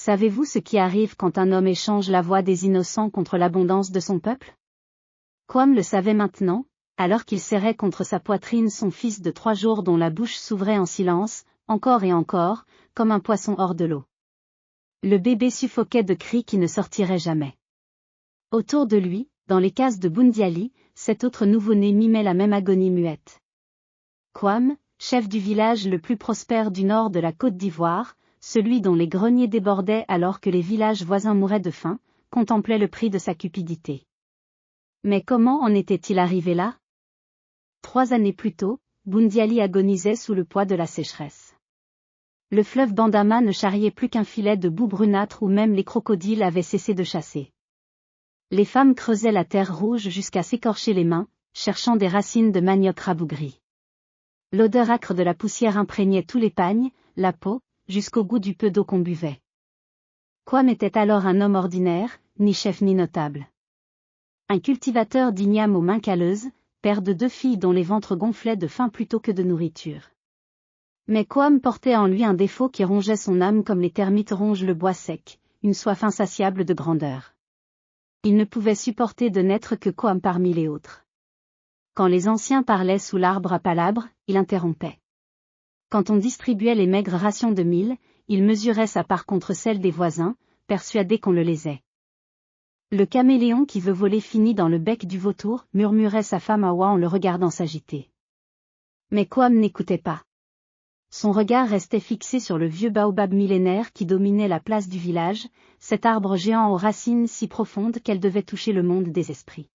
Savez-vous ce qui arrive quand un homme échange la voix des innocents contre l'abondance de son peuple? Quam le savait maintenant, alors qu'il serrait contre sa poitrine son fils de 3 jours dont la bouche s'ouvrait en silence, encore et encore, comme un poisson hors de l'eau. Le bébé suffoquait de cris qui ne sortiraient jamais. Autour de lui, dans les cases de Boundiali, cet autre nouveau-né mimait la même agonie muette. Quam, chef du village le plus prospère du nord de la Côte d'Ivoire, celui dont les greniers débordaient alors que les villages voisins mouraient de faim, contemplait le prix de sa cupidité. Mais comment en était-il arrivé là? 3 années plus tôt, Boundiali agonisait sous le poids de la sécheresse. Le fleuve Bandama ne charriait plus qu'un filet de boue brunâtre où même les crocodiles avaient cessé de chasser. Les femmes creusaient la terre rouge jusqu'à s'écorcher les mains, cherchant des racines de manioc rabougri. L'odeur âcre de la poussière imprégnait tous les pagnes, la peau, jusqu'au goût du peu d'eau qu'on buvait. Quam était alors un homme ordinaire, ni chef ni notable. Un cultivateur d'igname aux mains calleuses, père de 2 filles dont les ventres gonflaient de faim plutôt que de nourriture. Mais Quam portait en lui un défaut qui rongeait son âme comme les termites rongent le bois sec, une soif insatiable de grandeur. Il ne pouvait supporter de n'être que Quam parmi les autres. Quand les anciens parlaient sous l'arbre à palabres, il interrompait. Quand on distribuait les maigres rations de mil, il mesurait sa part contre celle des voisins, persuadé qu'on le lésait. Le caméléon qui veut voler finit dans le bec du vautour, murmurait sa femme Awa en le regardant s'agiter. Mais Quam n'écoutait pas. Son regard restait fixé sur le vieux baobab millénaire qui dominait la place du village, cet arbre géant aux racines si profondes qu'elles devaient toucher le monde des esprits.